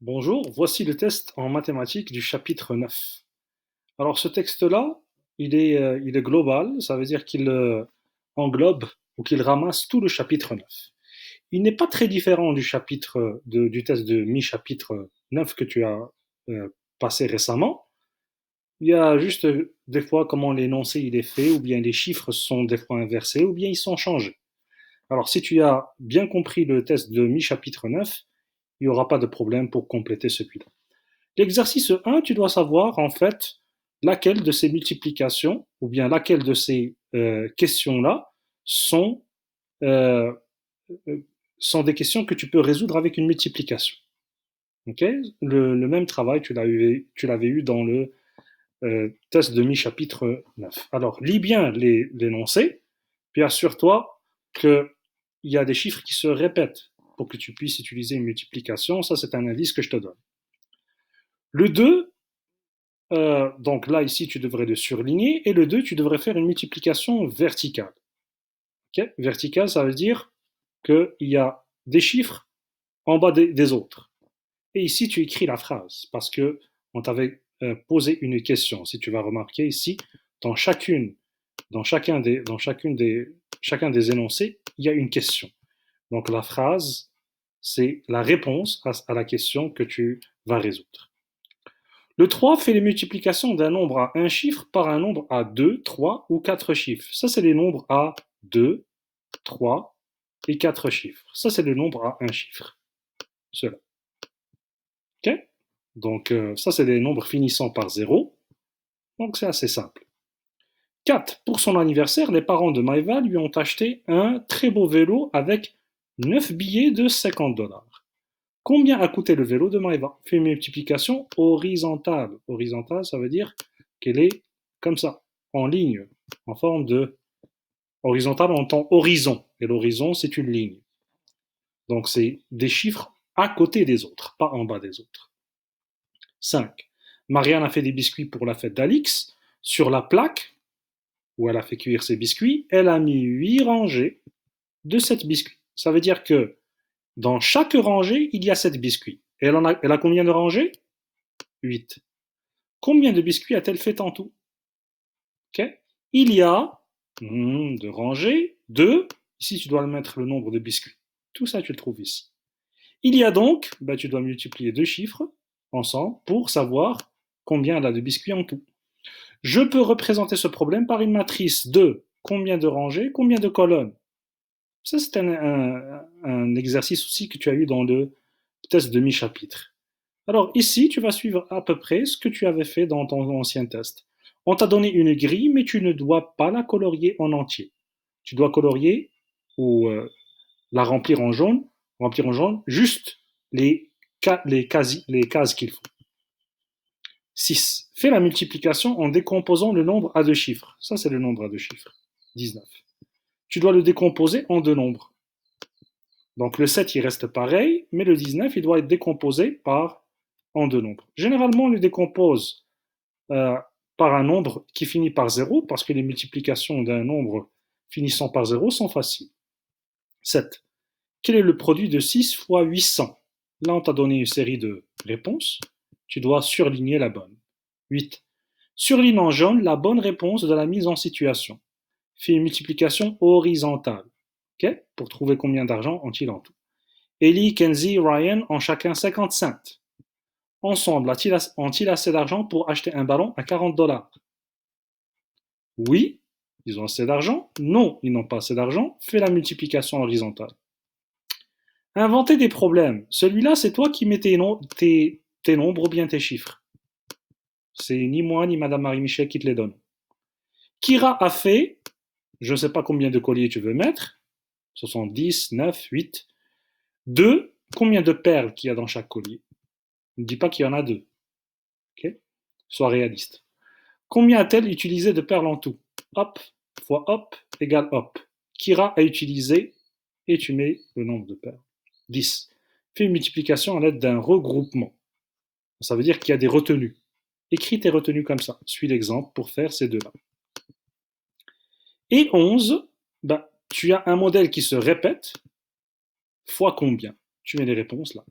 Bonjour, voici le test en mathématiques du chapitre 9. Alors ce texte-là, il est global, ça veut dire qu'il englobe ou qu'il ramasse tout le chapitre 9. Il n'est pas très différent du test de mi-chapitre 9 que tu as euh, passé récemment. Il y a juste des fois comment l'énoncé il est fait, ou bien les chiffres sont des fois inversés, ou bien ils sont changés. Alors si tu as bien compris le test de mi-chapitre 9, il n'y aura pas de problème pour compléter celui-là. L'exercice 1, tu dois savoir en fait laquelle de ces multiplications ou bien laquelle de ces questions-là sont, euh, euh, sont des questions que tu peux résoudre avec une multiplication. Okay, le même travail, tu l'avais eu dans le test de mi-chapitre 9. Alors, lis bien l'énoncé, puis assure-toi qu'il y a des chiffres qui se répètent pour que tu puisses utiliser une multiplication. Ça, c'est un indice que je te donne. Le 2, donc là, ici, tu devrais le surligner. Et le 2, tu devrais faire une multiplication verticale. Okay, verticale, ça veut dire qu'il y a des chiffres en bas des autres. Et ici, tu écris la phrase parce que on t'avait posé une question. Si tu vas remarquer ici, dans chacun des énoncés, il y a une question. Donc la phrase, c'est la réponse à la question que tu vas résoudre. Le 3 fait les multiplications d'un nombre à un chiffre par un nombre à 2, 3 ou 4 chiffres. Ça, c'est les nombres à 2, 3 et 4 chiffres. Ça, c'est le nombre à un chiffre. Cela. OK? Donc, ça, c'est des nombres finissant par 0. Donc, c'est assez simple. 4. Pour son anniversaire, les parents de Maïva lui ont acheté un très beau vélo avec 9 billets de 50 dollars. Combien a coûté le vélo de Maïva? Fait une multiplication horizontale. Horizontale, ça veut dire qu'elle est comme ça, en ligne, en forme de horizontale, on entend horizon. Et l'horizon, c'est une ligne. Donc, c'est des chiffres à côté des autres, pas en bas des autres. 5. Marianne a fait des biscuits pour la fête d'Alix. Sur la plaque où elle a fait cuire ses biscuits, elle a mis 8 rangées de 7 biscuits. Ça veut dire que dans chaque rangée, il y a 7 biscuits. Et elle a combien de rangées? 8. Combien de biscuits a-t-elle fait en tout? Okay. Il y a de rangées, 2. Ici, tu dois mettre le nombre de biscuits. Tout ça, tu le trouves ici. Il y a donc, tu dois multiplier deux chiffres ensemble pour savoir combien elle a de biscuits en tout. Je peux représenter ce problème par une matrice de combien de rangées, combien de colonnes. Ça, c'est un exercice aussi que tu as eu dans le test de mi-chapitre. Alors ici, tu vas suivre à peu près ce que tu avais fait dans ton ancien test. On t'a donné une grille, mais tu ne dois pas la colorier en entier. Tu dois colorier ou la remplir en jaune juste les cases qu'il faut. 6. Fais la multiplication en décomposant le nombre à deux chiffres. Ça, c'est le nombre à deux chiffres. 19. Tu dois le décomposer en deux nombres. Donc le 7, il reste pareil, mais le 19, il doit être décomposé en deux nombres. Généralement, on le décompose euh, par un nombre qui finit par 0, parce que les multiplications d'un nombre finissant par 0 sont faciles. 7. Quel est le produit de 6 fois 800? Là, on t'a donné une série de réponses. Tu dois surligner la bonne. 8. Surligne en jaune la bonne réponse de la mise en situation. Fais une multiplication horizontale. Okay, pour trouver combien d'argent ont-ils en tout. Ellie, Kenzie, Ryan ont chacun 50 cents. Ensemble, ont-ils assez d'argent pour acheter un ballon à 40 dollars? Oui, ils ont assez d'argent. Non, ils n'ont pas assez d'argent. Fais la multiplication horizontale. Inventer des problèmes. Celui-là, c'est toi qui mets tes nombres ou bien tes chiffres. C'est ni moi ni Madame Marie-Michel qui te les donne. Kira a fait, je ne sais pas combien de colliers tu veux mettre, ce sont 10, 9, 8. 2, combien de perles qu'il y a dans chaque collier? Ne dis pas qu'il y en a deux. Okay, sois réaliste. Combien a-t-elle utilisé de perles en tout? Hop fois hop égale hop. Kira a utilisé, et tu mets le nombre de perles. 10. Fais une multiplication à l'aide d'un regroupement. Ça veut dire qu'il y a des retenues. Écris tes retenues comme ça. Suis l'exemple pour faire ces deux-là. Et 11, tu as un modèle qui se répète fois combien? Tu mets les réponses là.